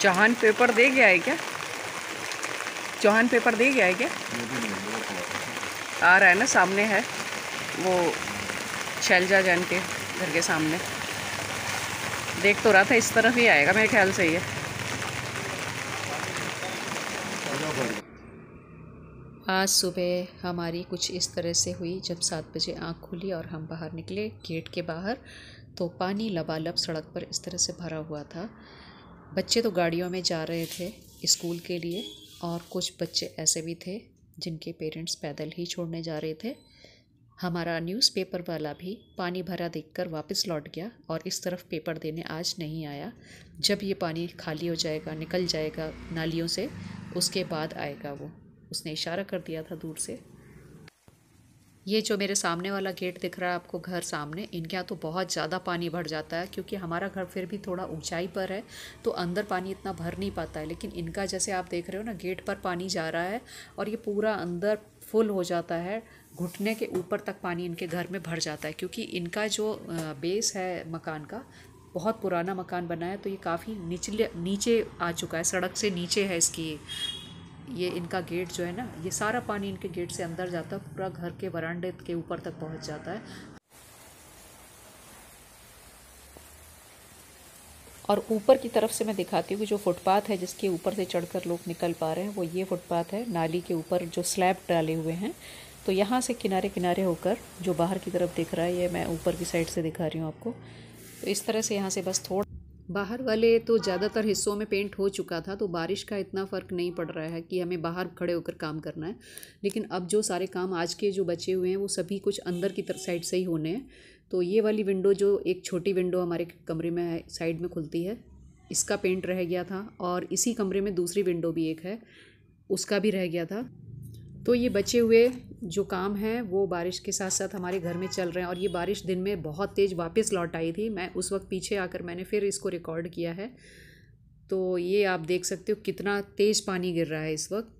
Chauhan paper दे गया है क्या? चौहान पेपर दे गया है क्या? आ रहा है ना, सामने है वो, शैलजा जैन के घर के सामने। देख तो रहा था, इस तरफ ही आएगा मेरे ख्याल से ये। आज सुबह हमारी कुछ इस तरह से हुई जब 7 बजे आँख खुली और हम बाहर निकले गेट के बाहर, तो पानी लबालब सड़क पर इस तरह से भरा हुआ था। बच्चे तो गाड़ियों में जा रहे थे स्कूल के लिए, और कुछ बच्चे ऐसे भी थे जिनके पेरेंट्स पैदल ही छोड़ने जा रहे थे। हमारा न्यूज़पेपर वाला भी पानी भरा देखकर वापस लौट गया और इस तरफ पेपर देने आज नहीं आया। जब ये पानी खाली हो जाएगा, निकल जाएगा नालियों से, उसके बाद आएगा वो। उसने इशारा कर दिया था दूर से। ये जो मेरे सामने वाला गेट दिख रहा है आपको, घर सामने, इनके यहाँ तो बहुत ज़्यादा पानी भर जाता है, क्योंकि हमारा घर फिर भी थोड़ा ऊंचाई पर है तो अंदर पानी इतना भर नहीं पाता है। लेकिन इनका जैसे आप देख रहे हो ना, गेट पर पानी जा रहा है और ये पूरा अंदर फुल हो जाता है, घुटने के ऊपर तक पानी इनके घर में भर जाता है। क्योंकि इनका जो बेस है मकान का, बहुत पुराना मकान बना है, तो ये काफ़ी नीचे आ चुका है, सड़क से नीचे है इसकी। ये इनका गेट जो है ना, ये सारा पानी इनके गेट से अंदर जाता है, पूरा घर के वरांडे के ऊपर तक पहुंच जाता है। और ऊपर की तरफ से मैं दिखाती हूँ कि जो फुटपाथ है जिसके ऊपर से चढ़कर लोग निकल पा रहे हैं, वो ये फुटपाथ है। नाली के ऊपर जो स्लैब डाले हुए हैं, तो यहाँ से किनारे किनारे होकर जो बाहर की तरफ दिख रहा है, ये मैं ऊपर की साइड से दिखा रही हूँ आपको। तो इस तरह से यहाँ से बस थोड़ा बाहर वाले तो ज़्यादातर हिस्सों में पेंट हो चुका था, तो बारिश का इतना फ़र्क नहीं पड़ रहा है कि हमें बाहर खड़े होकर काम करना है। लेकिन अब जो सारे काम आज के जो बचे हुए हैं वो सभी कुछ अंदर की तरफ साइड से ही होने हैं। तो ये वाली विंडो, जो एक छोटी विंडो हमारे कमरे में साइड में खुलती है, इसका पेंट रह गया था। और इसी कमरे में दूसरी विंडो भी एक है, उसका भी रह गया था। तो ये बचे हुए जो काम हैं वो बारिश के साथ साथ हमारे घर में चल रहे हैं। और ये बारिश दिन में बहुत तेज़ वापस लौट आई थी, मैं उस वक्त पीछे आकर मैंने फिर इसको रिकॉर्ड किया है। तो ये आप देख सकते हो कितना तेज़ पानी गिर रहा है इस वक्त।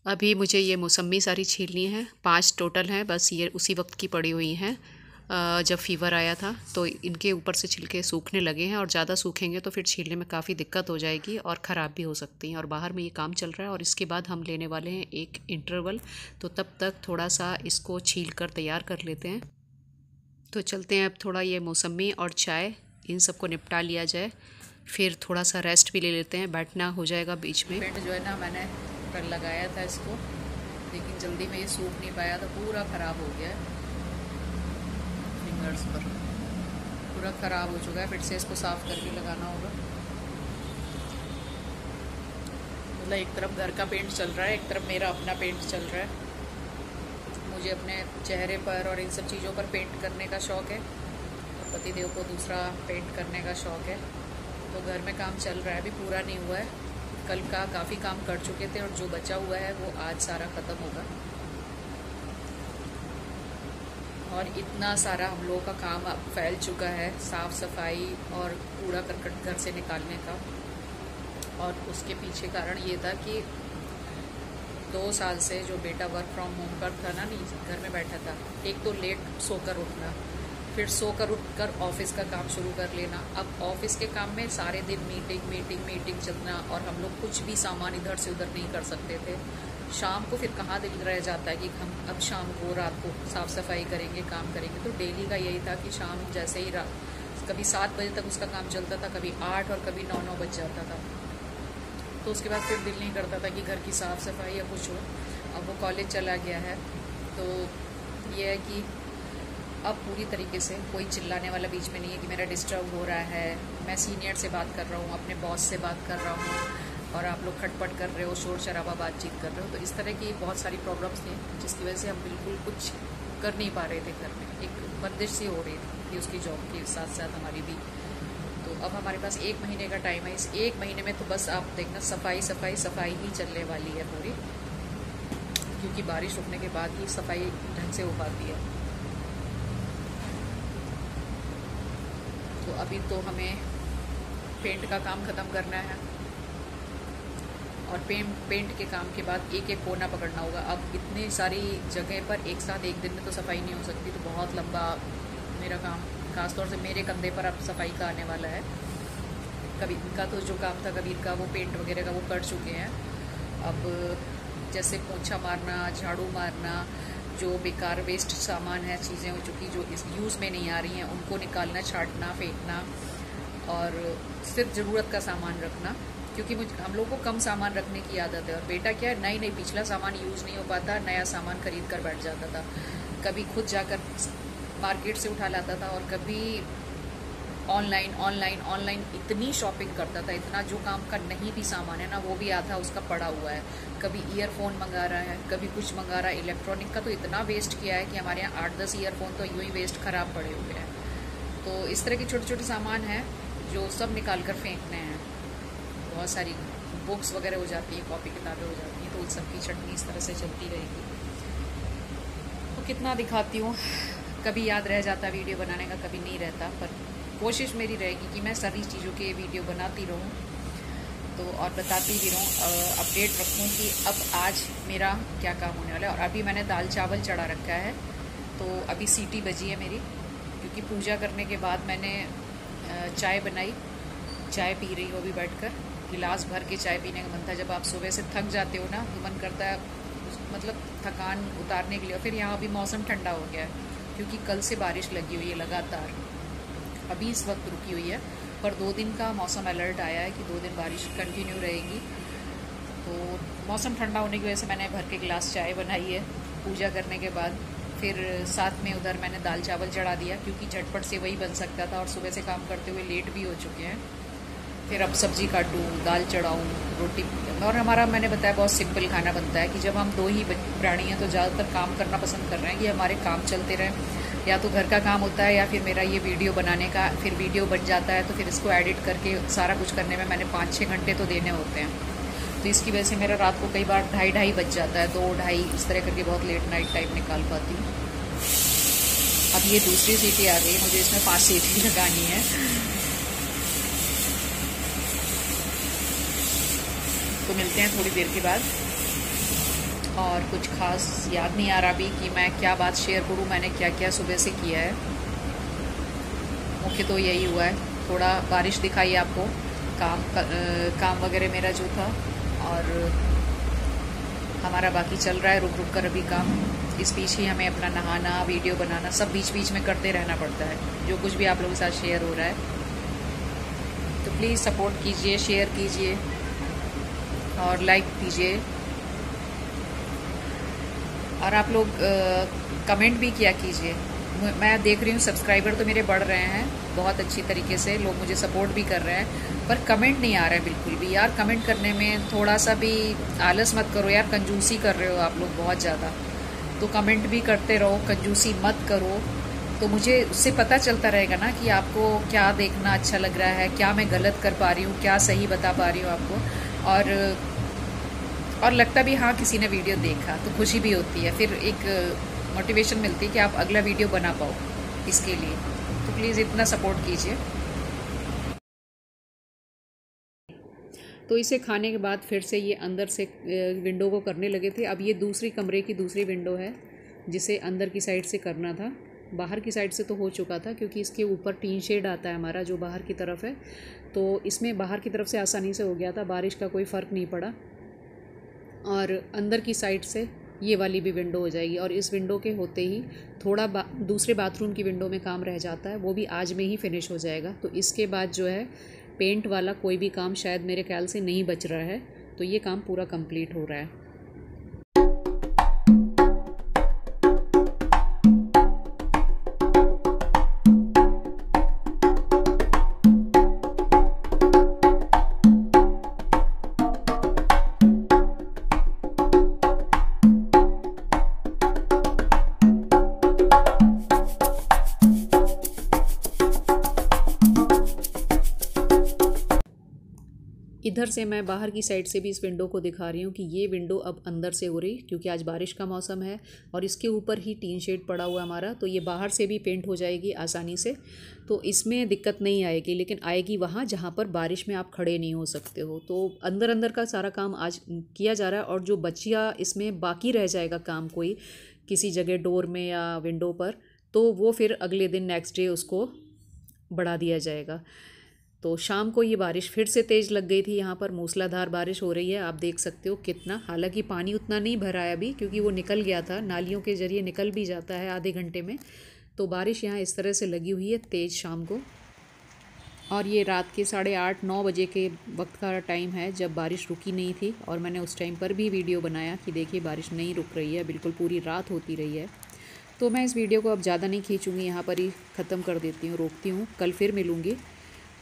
अभी मुझे ये मौसमी सारी छीलनी है, 5 टोटल हैं, बस ये उसी वक्त की पड़ी हुई हैं। जब फीवर आया था तो इनके ऊपर से छिलके सूखने लगे हैं, और ज़्यादा सूखेंगे तो फिर छीलने में काफ़ी दिक्कत हो जाएगी और ख़राब भी हो सकती हैं। और बाहर में ये काम चल रहा है, और इसके बाद हम लेने वाले हैं एक इंटरवल, तो तब तक थोड़ा सा इसको छील कर तैयार कर लेते हैं। तो चलते हैं, अब थोड़ा ये मौसमी और चाय इन सबको निपटा लिया जाए, फिर थोड़ा सा रेस्ट भी ले लेते हैं, बैठना हो जाएगा बीच में। पेंट जो है ना, मैंने कल लगाया था इसको, लेकिन जल्दी में ये सूख नहीं पाया था, पूरा ख़राब हो गया है, फिंगर्स पर पूरा ख़राब हो चुका है। फिर से इसको साफ़ करके लगाना होगा। मतलब एक तरफ घर का पेंट चल रहा है, एक तरफ मेरा अपना पेंट चल रहा है। मुझे अपने चेहरे पर और इन सब चीज़ों पर पेंट करने का शौक़ है, और पतिदेव को दूसरा पेंट करने का शौक़ है। तो घर में काम चल रहा है, अभी पूरा नहीं हुआ है। कल का काफ़ी काम कर चुके थे, और जो बचा हुआ है वो आज सारा ख़त्म होगा। और इतना सारा हम लोगों का काम अब फैल चुका है, साफ़ सफाई और कूड़ा करकट घर से निकालने का। और उसके पीछे कारण ये था कि 2 साल से जो बेटा वर्क फ्रॉम होम पर था ना, नहीं घर में बैठा था, एक तो लेट सोकर उठना, फिर सोकर उठकर ऑफिस का काम शुरू कर लेना। अब ऑफिस के काम में सारे दिन मीटिंग चलना, और हम लोग कुछ भी सामान इधर से उधर नहीं कर सकते थे। शाम को फिर कहाँ दिल रह जाता है कि हम अब शाम को रात को साफ़ सफाई करेंगे, काम करेंगे। तो डेली का यही था कि शाम जैसे ही कभी 7 बजे तक उसका काम चलता था, कभी 8 और कभी 9 बज जाता था। तो उसके बाद फिर दिल नहीं करता था कि घर की साफ़ सफाई या कुछ हो। अब वो कॉलेज चला गया है, तो ये है कि अब पूरी तरीके से कोई चिल्लाने वाला बीच में नहीं है कि मेरा डिस्टर्ब हो रहा है, मैं सीनियर से बात कर रहा हूँ, अपने बॉस से बात कर रहा हूँ, और आप लोग खटपट कर रहे हो, शोर शराबा बातचीत कर रहे हो। तो इस तरह की बहुत सारी प्रॉब्लम्स थी, जिसकी वजह से हम बिल्कुल कुछ कर नहीं पा रहे थे घर में। एक बंदिश सी हो रही थी उसकी जॉब के साथ साथ हमारी भी। तो अब हमारे पास 1 महीने का टाइम है। इस 1 महीने में तो बस आप देखना सफाई ही चलने वाली है पूरी, क्योंकि बारिश रुकने के बाद ही सफाई ढंग से हो पाती है। तो अभी तो हमें पेंट का काम ख़त्म करना है, और पेंट के काम के बाद एक एक कोना पकड़ना होगा। अब इतनी सारी जगह पर एक साथ एक दिन में तो सफाई नहीं हो सकती, तो बहुत लंबा मेरा काम, खासतौर से मेरे कंधे पर अब सफाई का आने वाला है। कभी इनका तो जो काम था कबीर का, वो पेंट वगैरह का वो कर चुके हैं। अब जैसे पोंछा मारना, झाड़ू मारना, जो बेकार वेस्ट सामान है, चीज़ें हो चुकी जो इस यूज़ में नहीं आ रही हैं, उनको निकालना, छांटना, फेंकना, और सिर्फ ज़रूरत का सामान रखना, क्योंकि हम लोग को कम सामान रखने की आदत है। और बेटा क्या है, नई पिछला सामान यूज़ नहीं हो पाता, नया सामान खरीद कर बैठ जाता था। कभी खुद जाकर मार्केट से उठा लाता था, और कभी ऑनलाइन इतनी शॉपिंग करता था, इतना, जो काम का नहीं भी सामान है ना वो भी आधा उसका पड़ा हुआ है। कभी ईयरफोन मंगा रहा है, कभी कुछ मंगा रहा है। इलेक्ट्रॉनिक का तो इतना वेस्ट किया है कि हमारे यहाँ 8-10 ईयरफोन तो यूँ ही वेस्ट ख़राब पड़े हुए हैं। तो इस तरह के छोटे छोटे सामान हैं जो सब निकाल कर फेंकने हैं। बहुत सारी बुक्स वगैरह हो जाती है, कॉपी किताबें हो जाती हैं, तो उन सब की छटनी इस तरह से चलती रहेगी। तो कितना दिखाती हूँ, कभी याद रह जाता वीडियो बनाने का, कभी नहीं रहता, पर कोशिश मेरी रहेगी कि मैं सारी चीज़ों के वीडियो बनाती रहूं, तो और बताती भी रहूं, अपडेट रखूं कि अब आज मेरा क्या काम होने वाला है। और अभी मैंने दाल चावल चढ़ा रखा है, तो अभी सीटी बजी है मेरी, क्योंकि पूजा करने के बाद मैंने चाय बनाई, चाय पी रही हूँ अभी बैठकर। गिलास भर के चाय पीने का मन था। जब आप सुबह से थक जाते हो ना, तो मन करता है मतलब थकान उतारने के लिए। और फिर यहाँ अभी मौसम ठंडा हो गया है, क्योंकि कल से बारिश लगी हुई है लगातार, अभी इस वक्त रुकी हुई है, पर 2 दिन का मौसम अलर्ट आया है कि 2 दिन बारिश कंटिन्यू रहेगी। तो मौसम ठंडा होने की वजह से मैंने भर के गिलास चाय बनाई है पूजा करने के बाद। फिर साथ में उधर मैंने दाल चावल चढ़ा दिया, क्योंकि झटपट से वही बन सकता था, और सुबह से काम करते हुए लेट भी हो चुके हैं। फिर अब सब्जी काटूँ, दाल चढ़ाऊँ, रोटी। और हमारा, मैंने बताया, बहुत सिंपल खाना बनता है कि जब हम 2 ही प्राणी हैं तो ज़्यादातर काम करना पसंद कर रहे हैं कि हमारे काम चलते रहें। या तो घर का काम होता है, या फिर मेरा ये वीडियो बनाने का, फिर वीडियो बन जाता है तो फिर इसको एडिट करके सारा कुछ करने में मैंने 5-6 घंटे तो देने होते हैं। तो इसकी वजह से मेरा रात को कई बार 2:30 बज जाता है, 2-2:30 इस तरह करके बहुत लेट नाइट टाइम निकाल पाती हूँ। अब ये दूसरी सीटी आ गई, मुझे इसमें 5 सीटी लगानी है। तो मिलते हैं थोड़ी देर के बाद। और कुछ खास याद नहीं आ रहा अभी कि मैं क्या बात शेयर करूं, मैंने क्या क्या सुबह से किया है। मुख्य तो यही हुआ है, थोड़ा बारिश दिखाई आपको, काम वगैरह मेरा जो था, और हमारा बाकी चल रहा है रुक रुक कर अभी काम। इस बीच ही हमें अपना नहाना, वीडियो बनाना, सब बीच बीच में करते रहना पड़ता है, जो कुछ भी आप लोगों के साथ शेयर हो रहा है। तो प्लीज़ सपोर्ट कीजिए, शेयर कीजिए और लाइक कीजिए। और आप लोग कमेंट भी किया कीजिए। मैं देख रही हूँ सब्सक्राइबर तो मेरे बढ़ रहे हैं बहुत अच्छी तरीके से, लोग मुझे सपोर्ट भी कर रहे हैं, पर कमेंट नहीं आ रहा है बिल्कुल भी। यार कमेंट करने में थोड़ा सा भी आलस मत करो यार, कंजूसी कर रहे हो आप लोग बहुत ज़्यादा। तो कमेंट भी करते रहो, कंजूसी मत करो, तो मुझे उससे पता चलता रहेगा ना कि आपको क्या देखना अच्छा लग रहा है, क्या मैं गलत कर पा रही हूँ, क्या सही बता पा रही हूँ आपको। और लगता भी हाँ किसी ने वीडियो देखा, तो खुशी भी होती है, फिर एक मोटिवेशन मिलती है कि आप अगला वीडियो बना पाओ इसके लिए। तो प्लीज़ इतना सपोर्ट कीजिए। तो इसे खाने के बाद फिर से ये अंदर से विंडो को करने लगे थे। अब ये दूसरी कमरे की दूसरी विंडो है, जिसे अंदर की साइड से करना था। बाहर की साइड से तो हो चुका था, क्योंकि इसके ऊपर टीन शेड आता है हमारा जो बाहर की तरफ है, तो इसमें बाहर की तरफ से आसानी से हो गया था, बारिश का कोई फ़र्क नहीं पड़ा। और अंदर की साइड से ये वाली भी विंडो हो जाएगी। और इस विंडो के होते ही थोड़ा दूसरे बाथरूम की विंडो में काम रह जाता है, वो भी आज में ही फिनिश हो जाएगा। तो इसके बाद जो है पेंट वाला कोई भी काम शायद मेरे ख्याल से नहीं बच रहा है, तो ये काम पूरा कंप्लीट हो रहा है। इधर से मैं बाहर की साइड से भी इस विंडो को दिखा रही हूँ कि ये विंडो अब अंदर से हो रही, क्योंकि आज बारिश का मौसम है और इसके ऊपर ही टीन शेड पड़ा हुआ हमारा, तो ये बाहर से भी पेंट हो जाएगी आसानी से, तो इसमें दिक्कत नहीं आएगी। लेकिन आएगी वहाँ जहाँ पर बारिश में आप खड़े नहीं हो सकते हो। तो अंदर अंदर का सारा काम आज किया जा रहा है, और जो बचिया इसमें बाकी रह जाएगा काम कोई किसी जगह डोर में या विंडो पर, तो वो फिर अगले दिन नेक्स्ट डे उसको बढ़ा दिया जाएगा। तो शाम को ये बारिश फिर से तेज़ लग गई थी, यहाँ पर मूसलाधार बारिश हो रही है, आप देख सकते हो कितना। हालांकि पानी उतना नहीं भरा है अभी, क्योंकि वो निकल गया था, नालियों के ज़रिए निकल भी जाता है आधे घंटे में। तो बारिश यहाँ इस तरह से लगी हुई है तेज़ शाम को। और ये रात के 8:30-9 बजे के वक्त का टाइम है जब बारिश रुकी नहीं थी, और मैंने उस टाइम पर भी वीडियो बनाया कि देखिए बारिश नहीं रुक रही है, बिल्कुल पूरी रात होती रही है। तो मैं इस वीडियो को अब ज़्यादा नहीं खींचूँगी, यहाँ पर ही ख़त्म कर देती हूँ, रोकती हूँ। कल फिर मिलूँगी।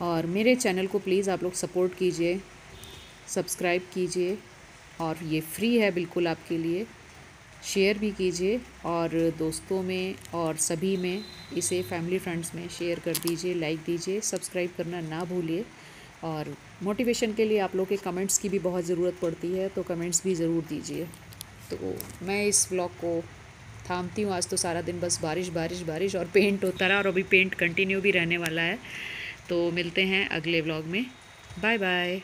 और मेरे चैनल को प्लीज़ आप लोग सपोर्ट कीजिए, सब्सक्राइब कीजिए, और ये फ्री है बिल्कुल आपके लिए। शेयर भी कीजिए और दोस्तों में और सभी में, इसे फैमिली फ्रेंड्स में शेयर कर दीजिए, लाइक दीजिए, सब्सक्राइब करना ना भूलिए। और मोटिवेशन के लिए आप लोग के कमेंट्स की भी बहुत ज़रूरत पड़ती है, तो कमेंट्स भी ज़रूर दीजिए। तो मैं इस व्लॉग को थामती हूँ। आज तो सारा दिन बस बारिश बारिश बारिश और पेंट होता रहा, और अभी पेंट कंटिन्यू भी रहने वाला है। तो मिलते हैं अगले व्लॉग में। Bye bye.